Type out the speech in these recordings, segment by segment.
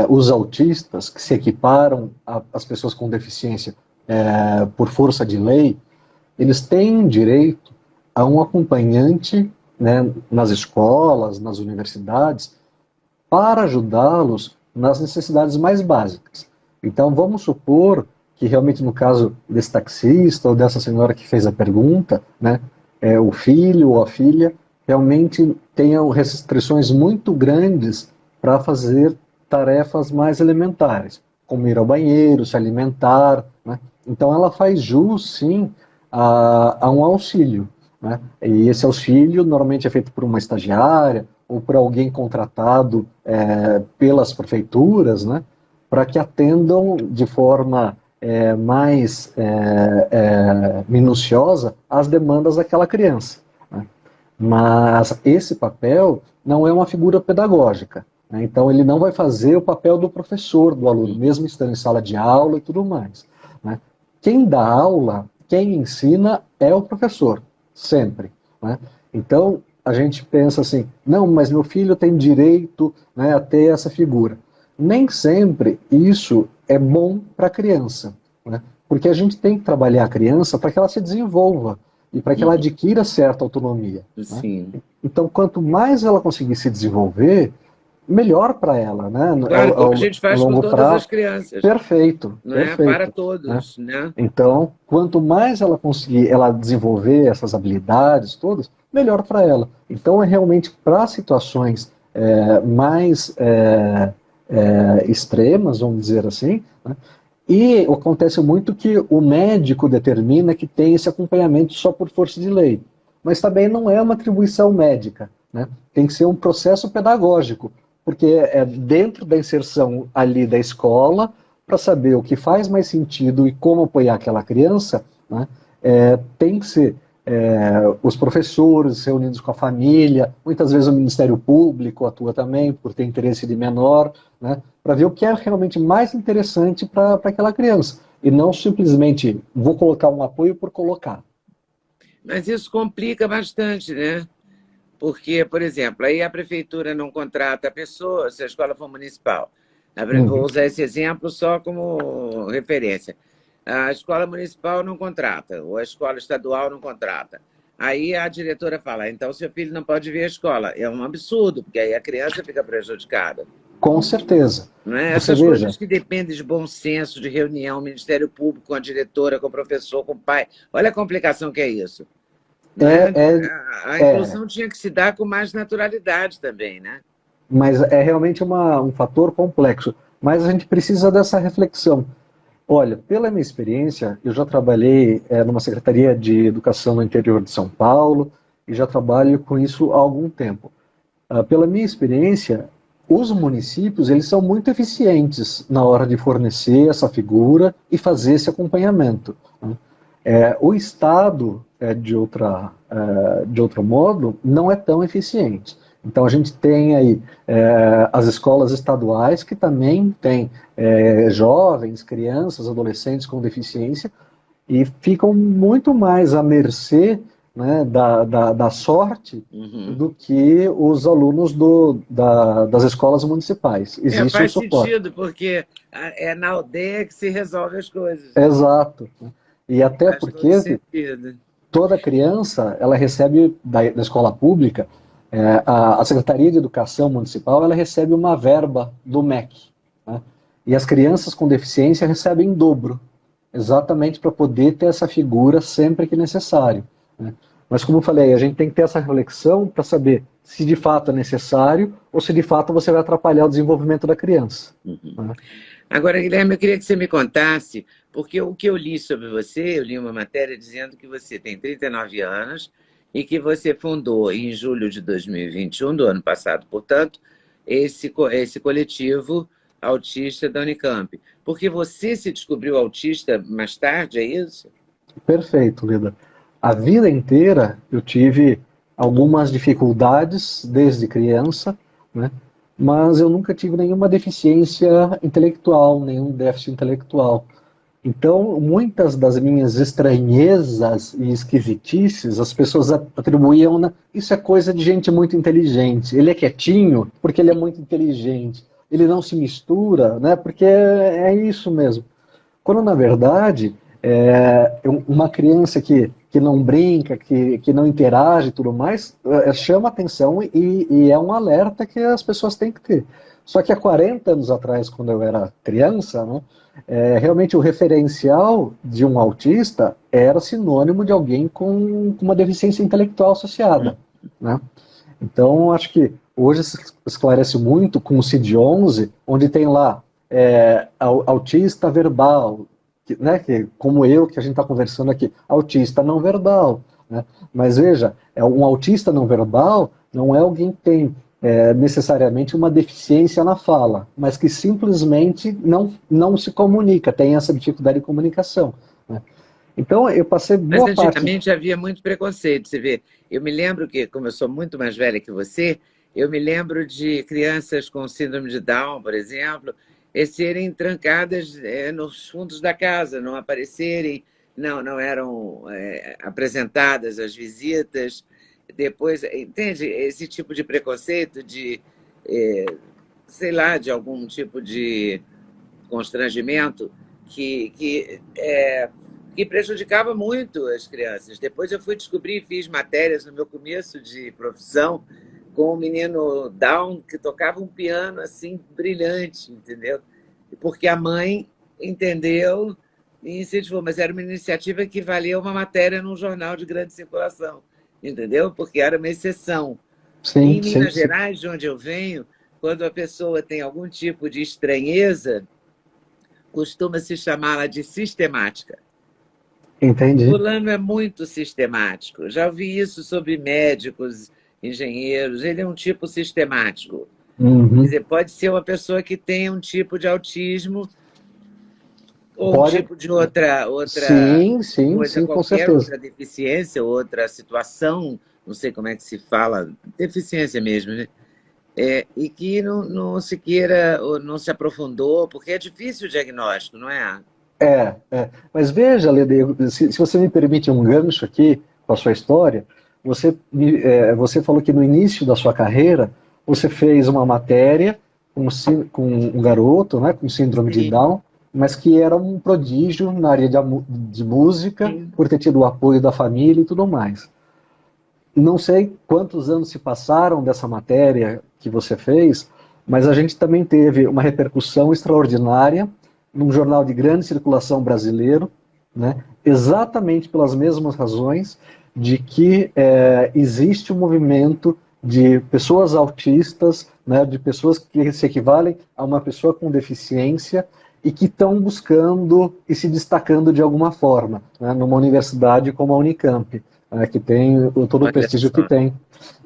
os autistas, que se equiparam às pessoas com deficiência por força de lei, eles têm direito a um acompanhante, né, nas escolas, nas universidades, para ajudá-los nas necessidades mais básicas. Então, vamos supor que realmente no caso desse taxista ou dessa senhora que fez a pergunta, né, o filho ou a filha realmente tenham restrições muito grandes para fazer tarefas mais elementares, como ir ao banheiro, se alimentar, né? Então ela faz jus, sim, a um auxílio, né? E esse auxílio normalmente é feito por uma estagiária ou por alguém contratado pelas prefeituras, né, para que atendam de forma mais minuciosa as demandas daquela criança, né? Mas esse papel não é uma figura pedagógica, né? Então ele não vai fazer o papel do professor, do aluno, mesmo estando em sala de aula e tudo mais, né? Quem dá aula, quem ensina é o professor, sempre, né? Então a gente pensa assim, não, mas meu filho tem direito, né, a ter essa figura. Nem sempre isso é bom para a criança, né? Porque a gente tem que trabalhar a criança para que ela se desenvolva e para que ela adquira certa autonomia, né? Sim. Então, quanto mais ela conseguir se desenvolver, melhor para ela, né? Claro, como a gente A faz com longo todas as prazo. crianças, Perfeito, não é? Para perfeito, né? todos, né? Então, quanto mais ela conseguir ela desenvolver essas habilidades todas, melhor para ela. Então, é realmente para situações mais extremas, vamos dizer assim, né? E acontece muito que o médico determina que tem esse acompanhamento só por força de lei. Mas também não é uma atribuição médica, né? Tem que ser um processo pedagógico, porque é dentro da inserção ali da escola, para saber o que faz mais sentido e como apoiar aquela criança, né? Tem que ser os professores reunidos com a família, muitas vezes o Ministério Público atua também, por ter interesse de menor, né? Para ver o que é realmente mais interessante para aquela criança. E não simplesmente vou colocar um apoio por colocar. Mas isso complica bastante, né? Porque, por exemplo, aí a prefeitura não contrata a pessoa, se a escola for municipal. Vou Uhum. usar esse exemplo só como referência. A escola municipal não contrata, ou a escola estadual não contrata. Aí a diretora fala, então seu filho não pode vir à escola. É um absurdo, porque aí a criança fica prejudicada. Com certeza. Não é? Você Essas veja, coisas que dependem de bom senso, de reunião, Ministério Público, com a diretora, com o professor, com o pai. Olha a complicação que é isso. Não é? é, é, A é, inclusão tinha que se dar com mais naturalidade também, né? mas é realmente um fator complexo. Mas a gente precisa dessa reflexão. Olha, pela minha experiência, eu já trabalhei numa Secretaria de Educação no interior de São Paulo e já trabalho com isso há algum tempo. Pela minha experiência, os municípios eles são muito eficientes na hora de fornecer essa figura e fazer esse acompanhamento, né? O Estado, de outro modo, não é tão eficiente. Então a gente tem aí as escolas estaduais que também têm jovens, crianças, adolescentes com deficiência e ficam muito mais à mercê, né, da sorte do que os alunos das escolas municipais. Existe um Faz suporte. sentido, porque é na aldeia que se resolve as coisas, né? Exato. E até Faz todo porque sentido. toda criança ela recebe da escola pública, a Secretaria de Educação Municipal ela recebe uma verba do MEC, né? E as crianças com deficiência recebem em dobro, exatamente para poder ter essa figura sempre que necessário, né? Mas como eu falei, a gente tem que ter essa reflexão para saber se de fato é necessário ou se de fato você vai atrapalhar o desenvolvimento da criança, né? Agora, Guilherme, eu queria que você me contasse, porque o que eu li sobre você, eu li uma matéria dizendo que você tem 39 anos e que você fundou em julho de 2021, do ano passado, portanto, esse coletivo autista da Unicamp. Porque você se descobriu autista mais tarde, é isso? Perfeito, Lida. A vida inteira eu tive algumas dificuldades desde criança, né? Mas eu nunca tive nenhuma deficiência intelectual, nenhum déficit intelectual. Então, muitas das minhas estranhezas e esquisitices, as pessoas atribuíam, isso é coisa de gente muito inteligente. Ele é quietinho porque ele é muito inteligente. ele não se mistura, né? Porque é isso mesmo. Quando, na verdade, uma criança que não brinca, que não interage e tudo mais, chama atenção e é um alerta que as pessoas têm que ter. Só que há 40 anos atrás, quando eu era criança, né, realmente o referencial de um autista era sinônimo de alguém com uma deficiência intelectual associada, né? Então, acho que hoje se esclarece muito com o CID-11, onde tem lá autista verbal, né, como eu, que a gente está conversando aqui, autista não verbal. Né? Mas veja, um autista não verbal não é alguém que tem necessariamente uma deficiência na fala, mas que simplesmente não se comunica, tem essa dificuldade de comunicação. Né? Então, eu passei Mas boa parte... antigamente havia muito preconceito, você vê. Eu me lembro que, como eu sou muito mais velha que você, eu me lembro de crianças com síndrome de Down, por exemplo, serem trancadas nos fundos da casa, não aparecerem, não eram apresentadas às visitas. Depois, entende? Esse tipo de preconceito, sei lá, de algum tipo de constrangimento que prejudicava muito as crianças. Depois eu fui descobrir, fiz matérias no meu começo de profissão com um menino Down que tocava um piano assim brilhante, entendeu? Porque a mãe entendeu e incentivou, mas era uma iniciativa que valia uma matéria num jornal de grande circulação, entendeu? Porque era uma exceção. Sim, Em Minas Gerais, de onde eu venho, quando a pessoa tem algum tipo de estranheza, costuma-se chamá-la de sistemática. Entendi. Fulano é muito sistemático. Já ouvi isso sobre médicos, engenheiros. Ele é um tipo sistemático. Uhum. Quer dizer, pode ser uma pessoa que tem um tipo de autismo ou um tipo de outra coisa, com qualquer certeza. outra deficiência, outra situação, não sei como é que se fala, deficiência mesmo, né? E que não se queira ou não se aprofundou, porque é difícil o diagnóstico, não é? Mas veja, Lede, se você me permite um gancho aqui com a sua história, você falou que no início da sua carreira você fez uma matéria com um garoto, né, com síndrome de Down, mas que era um prodígio na área de música, por ter tido o apoio da família e tudo mais. Não sei quantos anos se passaram dessa matéria que você fez, mas a gente também teve uma repercussão extraordinária num jornal de grande circulação brasileiro, né, exatamente pelas mesmas razões de que existe um movimento de pessoas autistas, né, de pessoas que se equivalem a uma pessoa com deficiência e que estão buscando e se destacando de alguma forma, né, numa universidade como a Unicamp, que tem todo o prestígio que tem.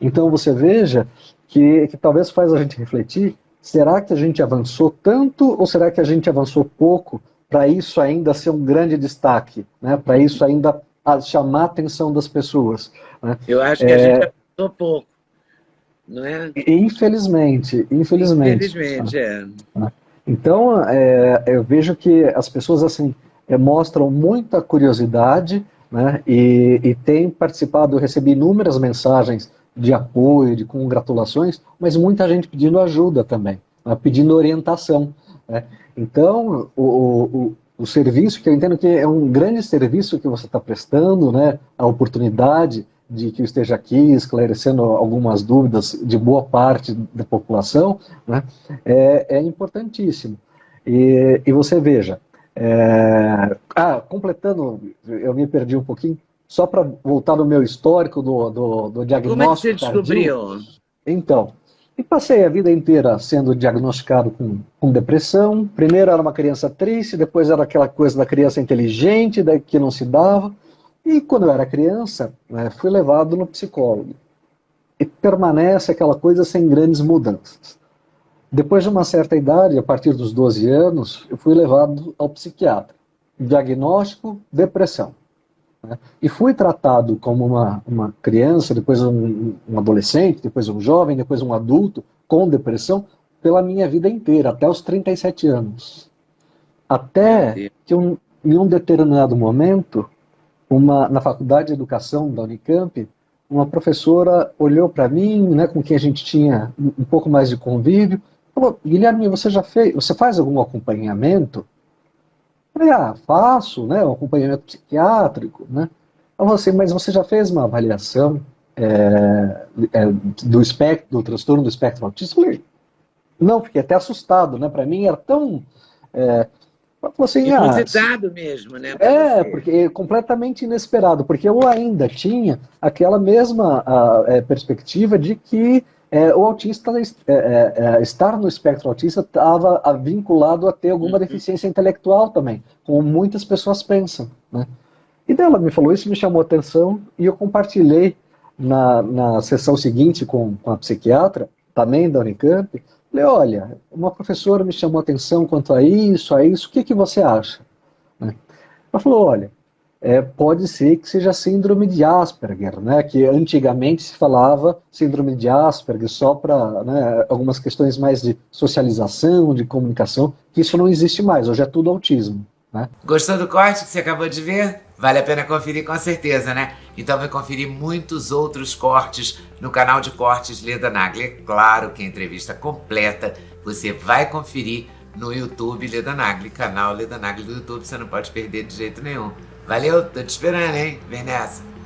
Então você veja que talvez faz a gente refletir. Será que a gente avançou tanto ou será que a gente avançou pouco para isso ainda ser um grande destaque, né? Para isso ainda chamar a atenção das pessoas? Né? Eu acho que a gente avançou pouco, não é? Infelizmente. Infelizmente, Então, eu vejo que as pessoas assim mostram muita curiosidade, né? E têm participado, eu recebi inúmeras mensagens de apoio, de congratulações, mas muita gente pedindo ajuda também, né, pedindo orientação. Né? Então, o serviço, que eu entendo que é um grande serviço que você está prestando, né, a oportunidade de que eu esteja aqui esclarecendo algumas dúvidas de boa parte da população, né, é importantíssimo. E você veja, completando, eu me perdi um pouquinho, só para voltar no meu histórico do diagnóstico. Como é que você descobriu? Então, e passei a vida inteira sendo diagnosticado com depressão. Primeiro era uma criança triste, depois era aquela coisa da criança inteligente, que não se dava. E quando eu era criança, fui levado no psicólogo. E permanece aquela coisa sem grandes mudanças. Depois de uma certa idade, a partir dos 12 anos, eu fui levado ao psiquiatra. Diagnóstico, depressão. E fui tratado como uma criança, depois um adolescente, depois um jovem, depois um adulto com depressão pela minha vida inteira, até os 37 anos. Até que em um determinado momento, na Faculdade de Educação da Unicamp, uma professora olhou para mim, né, com quem a gente tinha um pouco mais de convívio, Falou, Guilherme, você faz algum acompanhamento? Eu falei, faço, né, um acompanhamento psiquiátrico, né? Eu falei assim, mas você já fez uma avaliação do transtorno do espectro autista? Eu falei, não, fiquei até assustado, né? Para mim era tão... eu falei assim, Inusitado mesmo, né, para você. porque é completamente inesperado, porque eu ainda tinha aquela mesma perspectiva de que o autista, estar no espectro autista estava vinculado a ter alguma Uhum. deficiência intelectual também, como muitas pessoas pensam, né? E daí ela me falou isso, me chamou a atenção, e eu compartilhei na sessão seguinte com a psiquiatra, também da Unicamp. Falei, olha, uma professora me chamou a atenção quanto a isso, o que, que você acha? Né? Ela falou, olha, pode ser que seja síndrome de Asperger, né? Que antigamente se falava síndrome de Asperger só para, né, algumas questões mais de socialização, de comunicação, que isso não existe mais, hoje é tudo autismo, né? Gostou do corte que você acabou de ver? Vale a pena conferir com certeza, né? Então vai conferir muitos outros cortes no canal de cortes Leda Nagli. É claro que a entrevista completa você vai conferir no YouTube Leda Nagli, canal Leda Nagli do YouTube, você não pode perder de jeito nenhum. Valeu, tô te esperando, hein? Vem nessa.